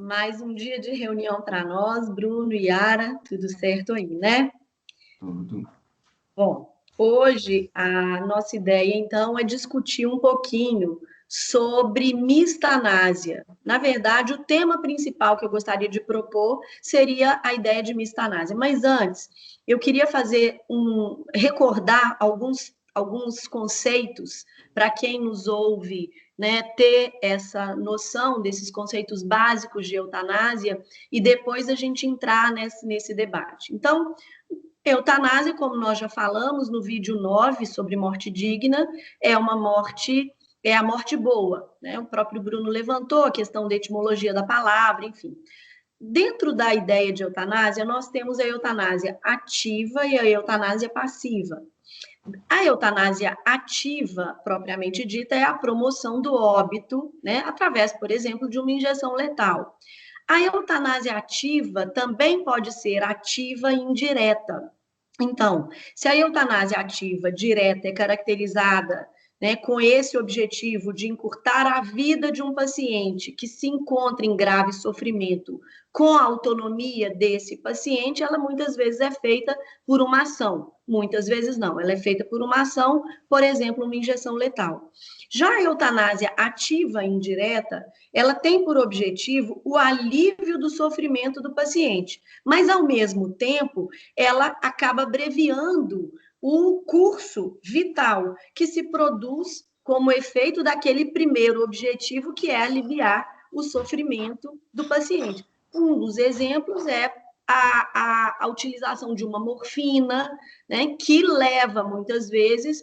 Mais um dia de reunião para nós, Bruno e Yara, tudo certo aí, né? Tudo. Bom, hoje a nossa ideia, então, é discutir um pouquinho sobre mistanásia. Na verdade, o tema principal que eu gostaria de propor seria a ideia de mistanásia. Mas antes, eu queria recordar alguns conceitos para quem nos ouve, né, ter essa noção desses conceitos básicos de eutanásia e depois a gente entrar nesse debate. Então, eutanásia, como nós já falamos no vídeo 9 sobre morte digna, é uma morte, é a morte boa, né? O próprio Bruno levantou a questão da etimologia da palavra, enfim. Dentro da ideia de eutanásia, nós temos a eutanásia ativa e a eutanásia passiva. A eutanásia ativa, propriamente dita, é a promoção do óbito, né, através, por exemplo, de uma injeção letal. A eutanásia ativa também pode ser ativa e indireta. Então, se a eutanásia ativa direta é caracterizada, né, com esse objetivo de encurtar a vida de um paciente que se encontra em grave sofrimento com a autonomia desse paciente, ela muitas vezes é feita por uma ação, muitas vezes não, ela é feita por uma ação, por exemplo, uma injeção letal. Já a eutanásia ativa e indireta, ela tem por objetivo o alívio do sofrimento do paciente, mas ao mesmo tempo ela acaba abreviando o curso vital que se produz como efeito daquele primeiro objetivo, que é aliviar o sofrimento do paciente. Um dos exemplos é a utilização de uma morfina, né, que leva muitas vezes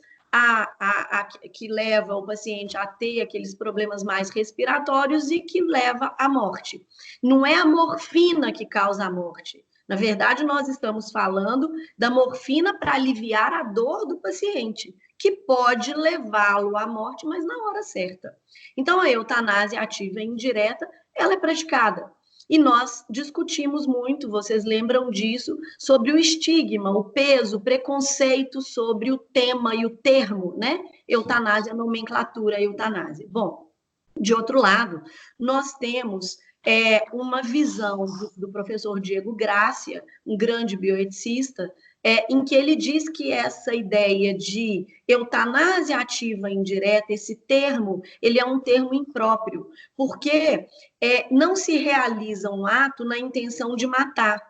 que leva o paciente a ter aqueles problemas mais respiratórios e que leva à morte. Não é a morfina que causa a morte. Na verdade, nós estamos falando da morfina para aliviar a dor do paciente, que pode levá-lo à morte, mas na hora certa. Então, a eutanásia ativa e indireta, ela é praticada. E nós discutimos muito, vocês lembram disso, sobre o estigma, o peso, o preconceito sobre o tema e o termo, né? Eutanásia, nomenclatura, eutanásia. Bom, de outro lado, nós temos uma visão do professor Diego Grácia, um grande bioeticista, em que ele diz que essa ideia de eutanásia ativa indireta, esse termo, ele é um termo impróprio, porque não se realiza um ato na intenção de matar,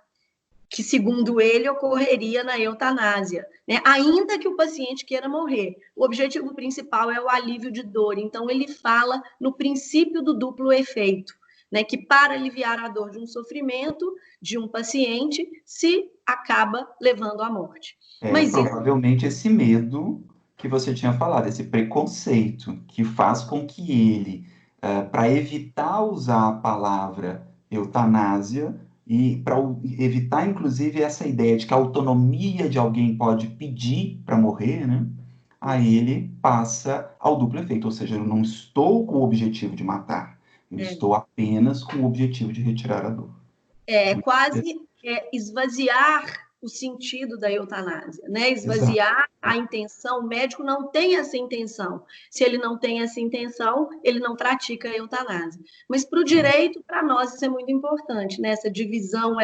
que, segundo ele, ocorreria na eutanásia, né? Ainda que o paciente queira morrer. O objetivo principal é o alívio de dor. Então, ele fala no princípio do duplo efeito, né? Que para aliviar a dor de um sofrimento de um paciente, se acaba levando à morte. É Mas isso provavelmente esse medo que você tinha falado, esse preconceito que faz com que ele, para evitar usar a palavra eutanásia e para evitar, inclusive, essa ideia de que a autonomia de alguém pode pedir para morrer, né? Aí ele passa ao duplo efeito, ou seja, eu não estou com o objetivo de matar, eu é, estou apenas com o objetivo de retirar a dor. Muito quase esvaziar o sentido da eutanásia, né? exato. Esvaziar a intenção. O médico não tem essa intenção. Se ele não tem essa intenção, ele não pratica a eutanásia. Mas para o direito, para nós, isso é muito importante, né? Essa divisão,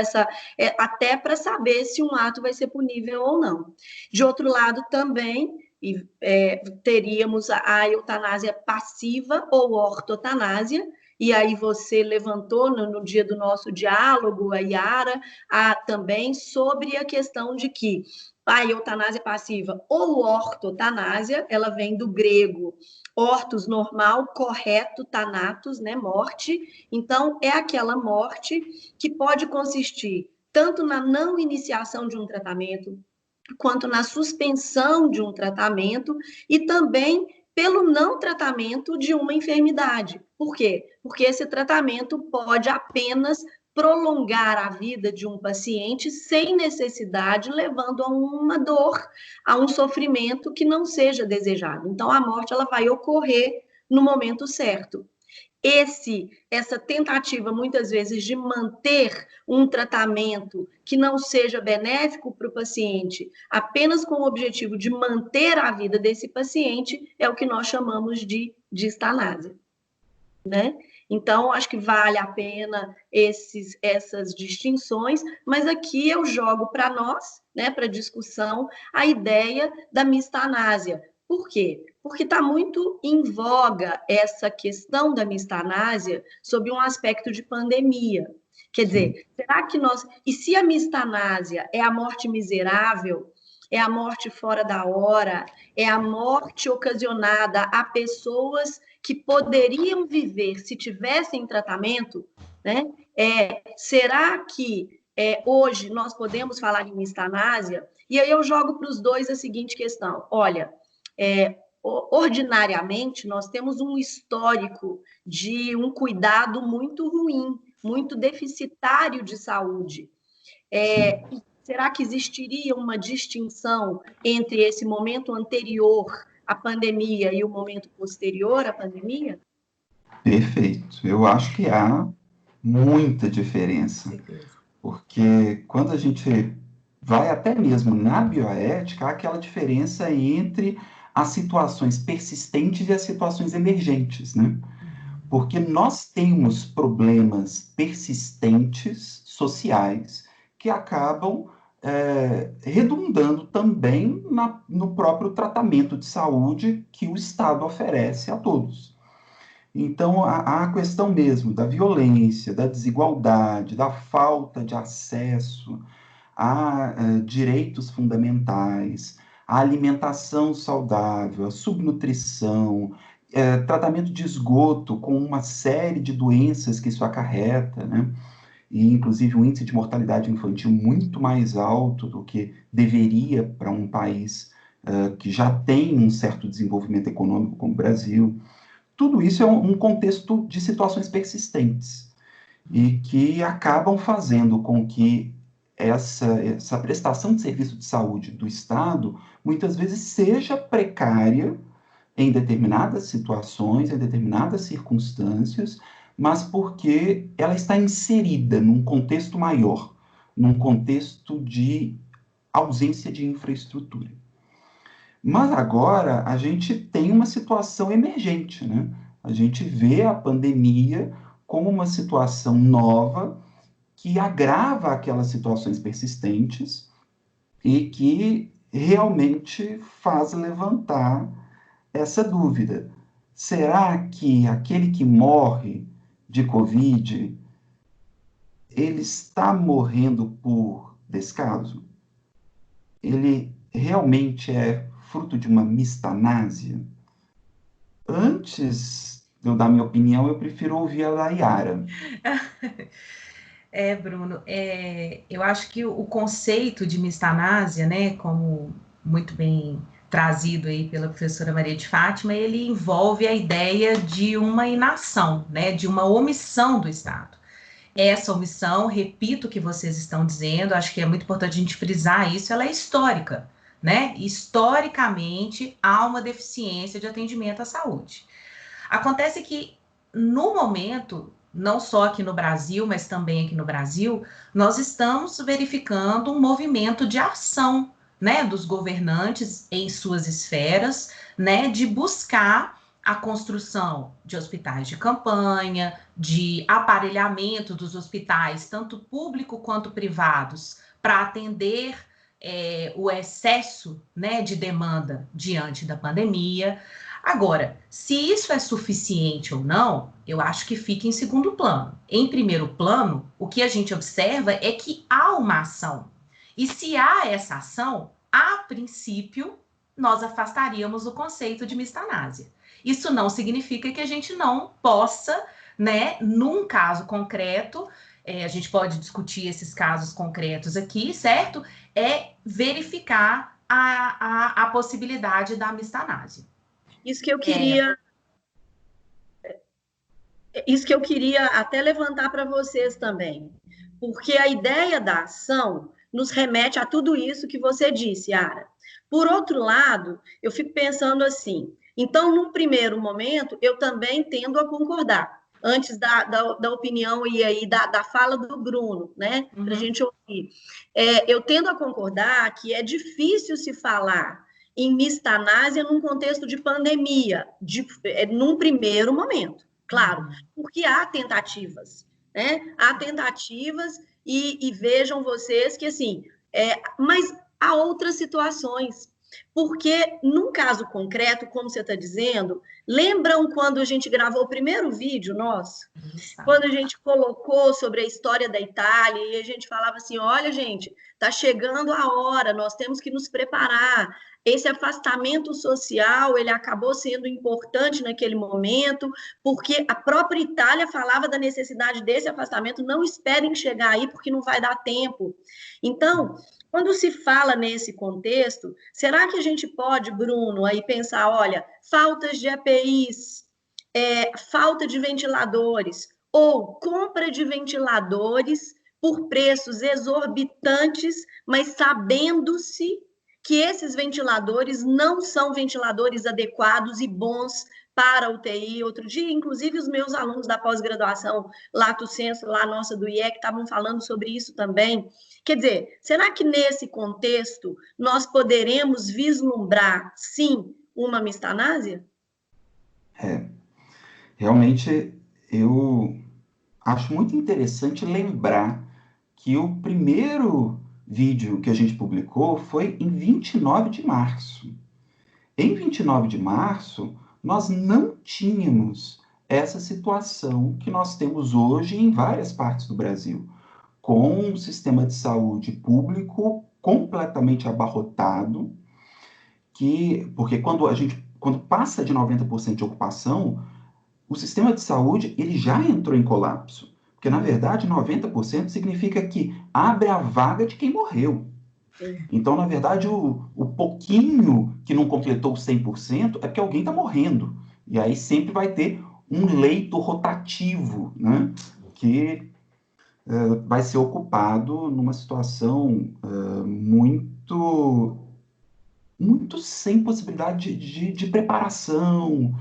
até para saber se um ato vai ser punível ou não. De outro lado, também teríamos a eutanásia passiva ou ortotanásia, e aí você levantou no dia do nosso diálogo, a Yara, também sobre a questão de que a eutanásia passiva ou ortotanásia, ela vem do grego ortos, normal, correto, thanatos, né, morte. Então, é aquela morte que pode consistir tanto na não iniciação de um tratamento, quanto na suspensão de um tratamento e também pelo não tratamento de uma enfermidade. Por quê? Porque esse tratamento pode apenas prolongar a vida de um paciente sem necessidade, levando a uma dor, a um sofrimento que não seja desejado. Então, a morte ela vai ocorrer no momento certo. Essa tentativa, muitas vezes, de manter um tratamento que não seja benéfico para o paciente, apenas com o objetivo de manter a vida desse paciente, é o que nós chamamos de distanásia. né? Então, acho que vale a pena essas distinções, mas aqui eu jogo para nós, né, para discussão, a ideia da mistanásia. Por quê? Porque está muito em voga essa questão da mistanásia sob um aspecto de pandemia. Quer Sim. dizer, será que nós. E se a mistanásia é a morte miserável, é a morte fora da hora, é a morte ocasionada a pessoas que poderiam viver se tivessem tratamento, né? Será que hoje nós podemos falar em mistanásia? E aí eu jogo para os dois a seguinte questão: olha, ordinariamente nós temos um histórico de um cuidado muito ruim, muito deficitário de saúde. Será que existiria uma distinção entre esse momento anterior à pandemia e o momento posterior à pandemia? Perfeito. Eu acho que há muita Com diferença, certeza. porque quando a gente vai até mesmo na bioética, há aquela diferença entre as situações persistentes e as situações emergentes, né? Porque nós temos problemas persistentes sociais que acabam redundando também no próprio tratamento de saúde que o Estado oferece a todos. Então, a questão mesmo da violência, da desigualdade, da falta de acesso a direitos fundamentais, a alimentação saudável, a subnutrição, tratamento de esgoto com uma série de doenças que isso acarreta, né? E inclusive um índice de mortalidade infantil muito mais alto do que deveria para um país que já tem um certo desenvolvimento econômico como o Brasil. Tudo isso é um contexto de situações persistentes e que acabam fazendo com que essa prestação de serviço de saúde do Estado muitas vezes seja precária em determinadas situações, em determinadas circunstâncias, mas porque ela está inserida num contexto maior, num contexto de ausência de infraestrutura. Mas agora a gente tem uma situação emergente, né? A gente vê a pandemia como uma situação nova que agrava aquelas situações persistentes e que realmente faz levantar essa dúvida. Será que aquele que morre de Covid, ele está morrendo por descaso? Ele realmente é fruto de uma mistanásia? Antes de eu dar minha opinião, eu prefiro ouvir a da Yara. Bruno, eu acho que o conceito de mistanásia, né, como muito bem trazido aí pela professora Maria de Fátima, ele envolve a ideia de uma inação, né, de uma omissão do Estado. Essa omissão, repito o que vocês estão dizendo, acho que é muito importante a gente frisar isso, ela é histórica, né? Historicamente, há uma deficiência de atendimento à saúde. Acontece que, no momento, não só aqui no Brasil, mas também aqui no Brasil, nós estamos verificando um movimento de ação, né, dos governantes em suas esferas, né, de buscar a construção de hospitais de campanha, de aparelhamento dos hospitais, tanto público quanto privados, para atender o excesso, né, de demanda diante da pandemia. Agora, se isso é suficiente ou não, eu acho que fica em segundo plano. Em primeiro plano, o que a gente observa é que há uma ação. E se há essa ação, a princípio, nós afastaríamos o conceito de mistanásia. Isso não significa que a gente não possa, né, num caso concreto, a gente pode discutir esses casos concretos aqui, certo? Verificar a possibilidade da mistanásia. Isso que eu queria até levantar para vocês também, porque a ideia da ação nos remete a tudo isso que você disse, Yara. Por outro lado, eu fico pensando assim, então, num primeiro momento, eu também tendo a concordar, antes da opinião e aí da fala do Bruno, né, para a gente ouvir. Eu tendo a concordar que é difícil se falar em mistanásia num contexto de pandemia, num primeiro momento. claro, porque há tentativas, né? Há tentativas e vejam vocês que, assim, mas há outras situações. Porque, num caso concreto, como você está dizendo, lembram quando a gente gravou o primeiro vídeo nosso? Quando a gente colocou sobre a história da Itália e a gente falava assim, olha, gente, está chegando a hora, nós temos que nos preparar. Esse afastamento social, ele acabou sendo importante naquele momento, porque a própria Itália falava da necessidade desse afastamento, não esperem chegar aí, porque não vai dar tempo. Então, quando se fala nesse contexto, será que a gente pode, Bruno, aí pensar, olha, faltas de EPIs, falta de ventiladores, ou compra de ventiladores por preços exorbitantes, mas sabendo-se que esses ventiladores não são ventiladores adequados e bons para a UTI. Outro dia, inclusive, os meus alunos da pós-graduação Lato Sensu, lá nossa do IEC, estavam falando sobre isso também. Quer dizer, será que nesse contexto nós poderemos vislumbrar, sim, uma mistanásia? Realmente eu acho muito interessante lembrar que o primeiro vídeo que a gente publicou foi em 29 de março. Em 29 de março, nós não tínhamos essa situação que nós temos hoje em várias partes do Brasil, com um sistema de saúde público completamente abarrotado, porque quando passa de 90% de ocupação, o sistema de saúde ele já entrou em colapso. Porque, na verdade, 90% significa que abre a vaga de quem morreu. Então, na verdade, o pouquinho que não completou 100% é porque alguém está morrendo. E aí sempre vai ter um leito rotativo, né, que vai ser ocupado numa situação muito, muito sem possibilidade de preparação,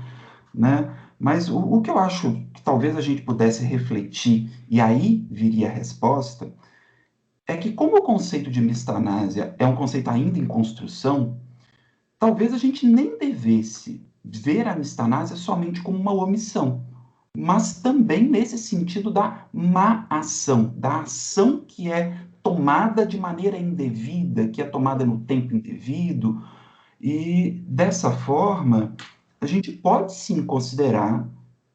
né? Mas o que eu acho que talvez a gente pudesse refletir, e aí viria a resposta, é que como o conceito de mistanásia é um conceito ainda em construção, talvez a gente nem devesse ver a mistanásia somente como uma omissão, mas também nesse sentido da má ação, da ação que é tomada de maneira indevida, que é tomada no tempo indevido, e dessa forma a gente pode sim considerar,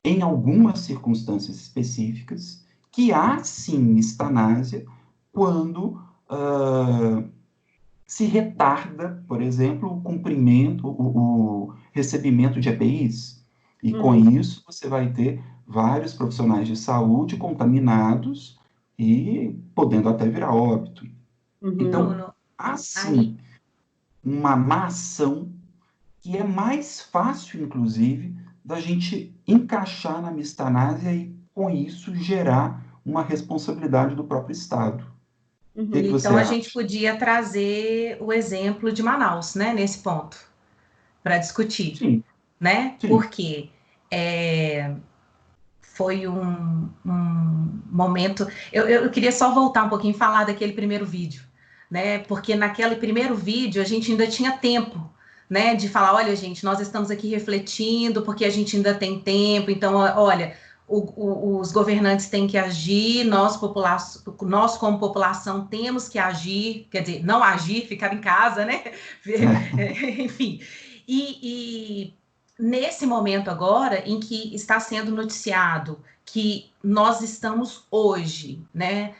em algumas circunstâncias específicas, que há sim mistanásia quando se retarda, por exemplo, o cumprimento, o recebimento de EPIs. E com isso você vai ter vários profissionais de saúde contaminados e podendo até virar óbito. Então, há sim uma má ação que é mais fácil, inclusive, da gente encaixar na mistanásia e, com isso, gerar uma responsabilidade do próprio Estado. O que você Então, a acha? gente podia trazer o exemplo de Manaus, né, nesse ponto, para discutir, Sim. né? Sim. Porque foi um momento... Eu queria só voltar um pouquinho e falar daquele primeiro vídeo, né? Porque naquele primeiro vídeo a gente ainda tinha tempo, né, de falar, olha, gente, nós estamos aqui refletindo porque a gente ainda tem tempo, então, olha, os governantes têm que agir, nós como população temos que agir, quer dizer, não agir, ficar em casa, né? Enfim, e nesse momento agora em que está sendo noticiado que nós estamos hoje, né,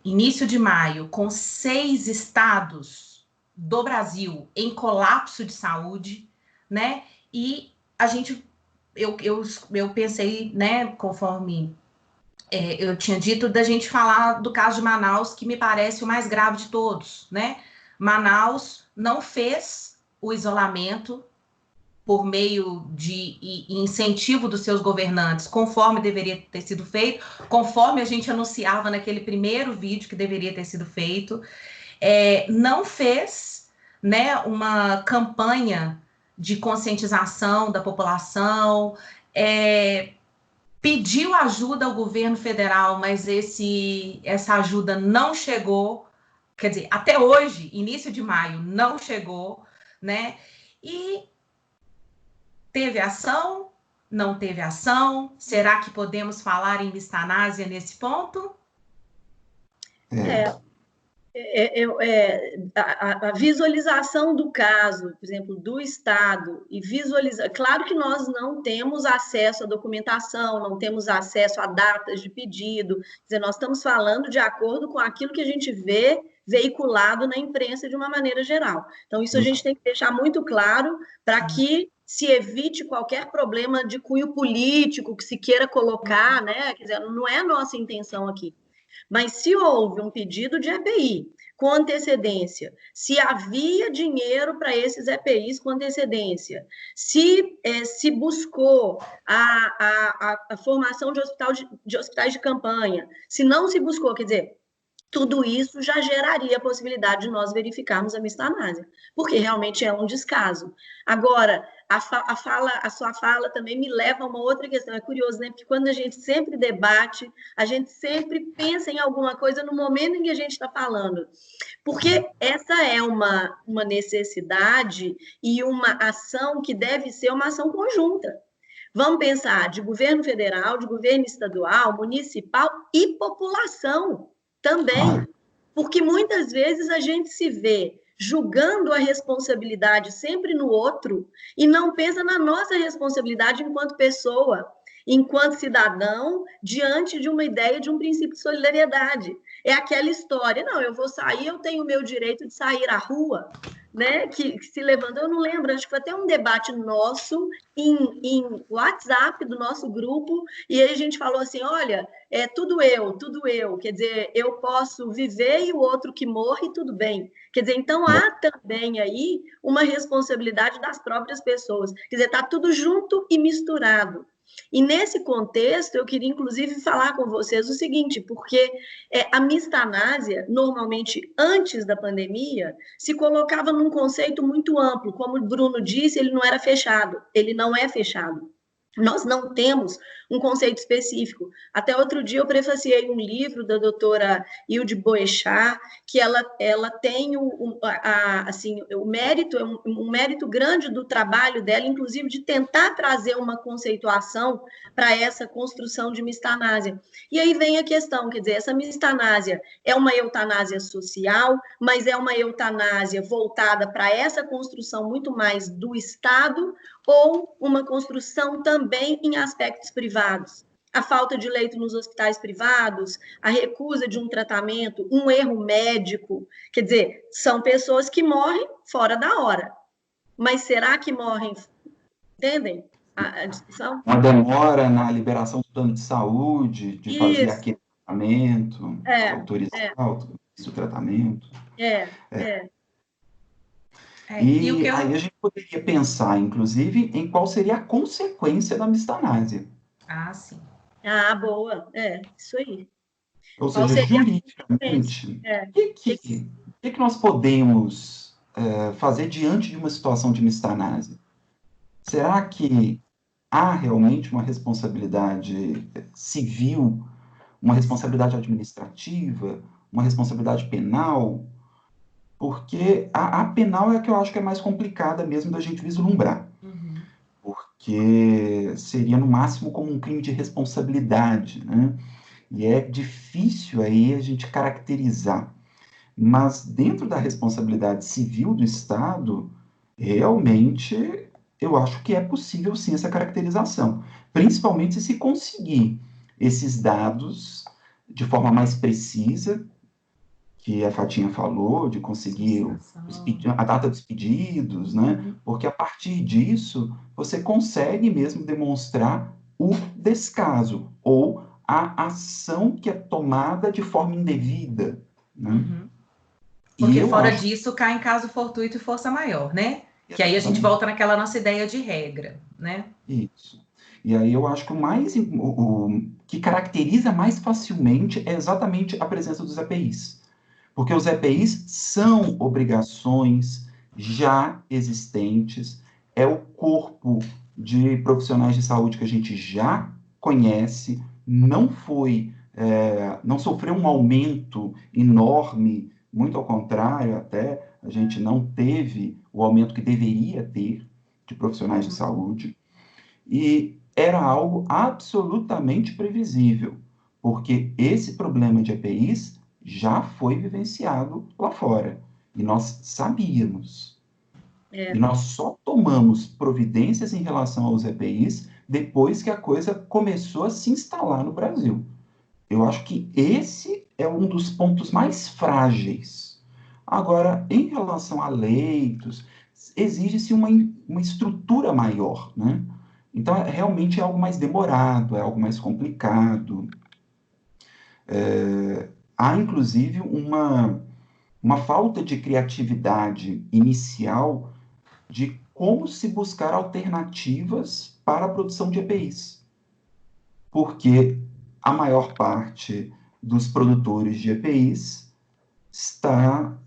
início de maio, com 6 estados do Brasil em colapso de saúde, né? E a gente, eu pensei, né, conforme eu tinha dito, da gente falar do caso de Manaus, que me parece o mais grave de todos, né? Manaus não fez o isolamento por meio de incentivo dos seus governantes, conforme deveria ter sido feito, conforme a gente anunciava naquele primeiro vídeo que deveria ter sido feito. Não fez, né, uma campanha de conscientização da população, pediu ajuda ao governo federal, mas essa ajuda não chegou, quer dizer, até hoje, início de maio, não chegou, né? E teve ação, não teve ação? Será que podemos falar em mistanásia nesse ponto? A visualização do caso, por exemplo, do Estado, e visualizar. Claro que nós não temos acesso à documentação, não temos acesso a datas de pedido, quer dizer, nós estamos falando de acordo com aquilo que a gente vê veiculado na imprensa de uma maneira geral. Então, isso a gente tem que deixar muito claro para que se evite qualquer problema de cunho político que se queira colocar, né? Quer dizer, não é a nossa intenção aqui. Mas se houve um pedido de EPI com antecedência, se havia dinheiro para esses EPIs com antecedência, se buscou a formação de hospitais de campanha, se não se buscou, quer dizer, tudo isso já geraria a possibilidade de nós verificarmos a mistanásia, porque realmente é um descaso. Agora, a sua fala também me leva a uma outra questão. É curioso, né? Porque quando a gente sempre debate, a gente sempre pensa em alguma coisa no momento em que a gente está falando. Porque essa é uma necessidade e uma ação que deve ser uma ação conjunta. Vamos pensar de governo federal, de governo estadual, municipal e população também, porque muitas vezes a gente se vê julgando a responsabilidade sempre no outro e não pensa na nossa responsabilidade enquanto pessoa, enquanto cidadão, diante de uma ideia de um princípio de solidariedade. É aquela história, não, eu vou sair, eu tenho o meu direito de sair à rua, né, que se levantou, eu não lembro, acho que foi até um debate nosso em WhatsApp do nosso grupo, e aí a gente falou assim, olha, é tudo eu, quer dizer, eu posso viver e o outro que morre, tudo bem. Quer dizer, então há também aí uma responsabilidade das próprias pessoas, quer dizer, está tudo junto e misturado. E nesse contexto, eu queria, inclusive, falar com vocês o seguinte, porque a mistanásia, normalmente, antes da pandemia, se colocava num conceito muito amplo. Como o Bruno disse, ele não era fechado. Ele não é fechado. Nós não temos um conceito específico. Até outro dia eu prefaciei um livro da doutora Hilde Boechat, que ela tem assim, o mérito, um mérito grande do trabalho dela, inclusive de tentar trazer uma conceituação para essa construção de mistanásia. E aí vem a questão, quer dizer, essa mistanásia é uma eutanásia social, mas é uma eutanásia voltada para essa construção muito mais do Estado, ou uma construção também em aspectos privados. A falta de leito nos hospitais privados, a recusa de um tratamento, um erro médico. Quer dizer, são pessoas que morrem fora da hora. Mas será que morrem? Entendem a discussão? Uma demora na liberação do plano de saúde, de fazer aquele tratamento, autorizar o tratamento. E aí a gente poderia pensar, inclusive, em qual seria a consequência da mistanásia. Ah, sim. Ah, boa. Isso aí. Ou seja, juridicamente, o que nós podemos fazer diante de uma situação de mistanásia? Será que há realmente uma responsabilidade civil, uma responsabilidade administrativa, uma responsabilidade penal? Porque a penal é a que eu acho que é mais complicada mesmo da gente vislumbrar. Porque seria, no máximo, como um crime de responsabilidade, né? E é difícil aí a gente caracterizar. Mas dentro da responsabilidade civil do Estado, realmente, eu acho que é possível, sim, essa caracterização. Principalmente se conseguir esses dados de forma mais precisa, que a Fatinha falou, de conseguir a data dos pedidos, né? Porque a partir disso, você consegue mesmo demonstrar o descaso, ou a ação que é tomada de forma indevida, né? Porque fora disso, cai em caso fortuito e força maior, né? Que aí a gente volta naquela nossa ideia de regra, né? Isso. E aí eu acho que o que caracteriza mais facilmente é exatamente a presença dos EPIs. Porque os EPIs são obrigações já existentes, é o corpo de profissionais de saúde que a gente já conhece, não sofreu um aumento enorme, muito ao contrário, até a gente não teve o aumento que deveria ter de profissionais de saúde. E era algo absolutamente previsível, porque esse problema de EPIs já foi vivenciado lá fora, e nós sabíamos. E nós só tomamos providências em relação aos EPIs depois que a coisa começou a se instalar no Brasil. Eu acho que esse é um dos pontos mais frágeis. Agora, em relação a leitos, exige-se uma estrutura maior, né? Então, realmente é algo mais demorado, é algo mais complicado. Há, inclusive, uma falta de criatividade inicial de como se buscar alternativas para a produção de EPIs. Porque a maior parte dos produtores de EPIs está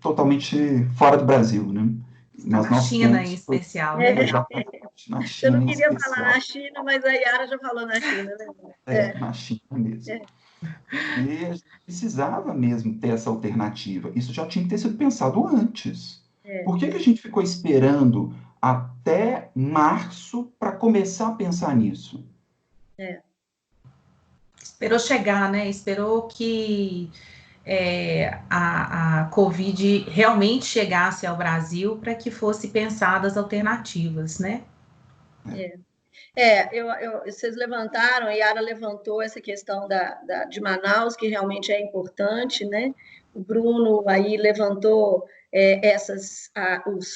totalmente fora do Brasil, né? Mas na China, em especial, né? Na Eu China, não em queria especial. falar na China, mas a Yara já falou na China, né? Na China mesmo. E a gente precisava mesmo ter essa alternativa. Isso já tinha que ter sido pensado antes. Por que a gente ficou esperando até março para começar a pensar nisso? Esperou chegar, né? Esperou que a Covid realmente chegasse ao Brasil para que fosse pensadas alternativas, né? Vocês levantaram, a Yara levantou essa questão de Manaus, que realmente é importante, né? O Bruno aí levantou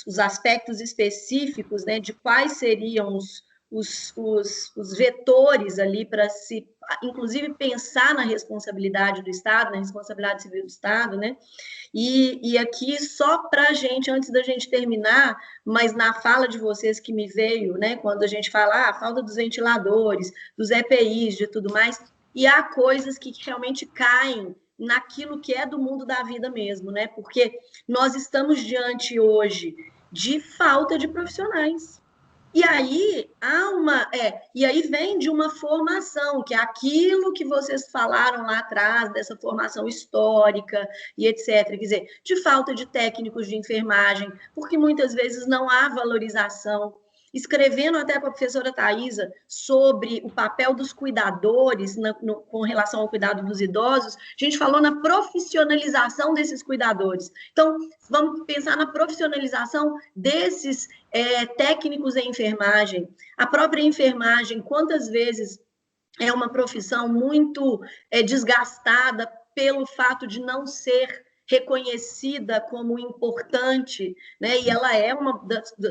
os aspectos específicos, né, de quais seriam os vetores ali para se, inclusive, pensar na responsabilidade do Estado, na responsabilidade civil do Estado, né? E aqui, só para a gente, antes da gente terminar, mas na fala de vocês que me veio, né, quando a gente fala, falta dos ventiladores, dos EPIs, de tudo mais, e há coisas que realmente caem naquilo que é do mundo da vida mesmo, né? Porque nós estamos diante hoje de falta de profissionais. E aí e aí vem de uma formação, que é aquilo que vocês falaram lá atrás, dessa formação histórica e etc. Quer dizer, de falta de técnicos de enfermagem, porque muitas vezes não há valorização. Escrevendo até com a professora Thaisa sobre o papel dos cuidadores com relação ao cuidado dos idosos, a gente falou na profissionalização desses cuidadores. Então, vamos pensar na profissionalização desses técnicos em enfermagem. A própria enfermagem, quantas vezes é uma profissão muito desgastada pelo fato de não ser reconhecida como importante, né? E ela é uma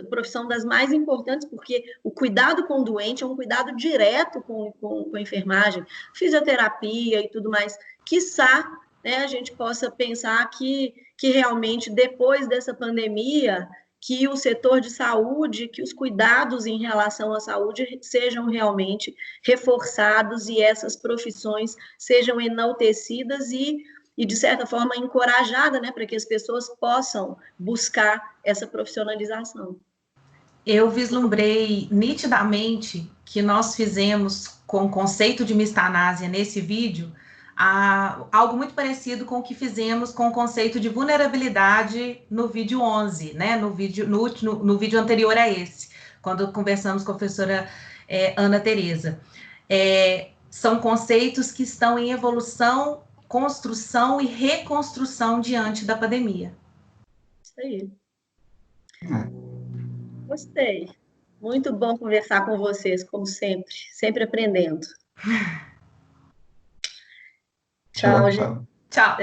profissão das mais importantes, porque o cuidado com o doente é um cuidado direto com a enfermagem, fisioterapia e tudo mais. Quiçá, né, a gente possa pensar que realmente, depois dessa pandemia, que o setor de saúde, que os cuidados em relação à saúde sejam realmente reforçados e essas profissões sejam enaltecidas e de certa forma, encorajadas, né, para que as pessoas possam buscar essa profissionalização. Eu vislumbrei nitidamente que nós fizemos com o conceito de mistanásia nesse vídeo algo muito parecido com o que fizemos com o conceito de vulnerabilidade no vídeo 11, né? No vídeo anterior a esse, quando conversamos com a professora Ana Tereza. São conceitos que estão em evolução, construção e reconstrução diante da pandemia. Isso aí. Gostei. Muito bom conversar com vocês, como sempre. Sempre aprendendo. Tchau, gente. Tchau.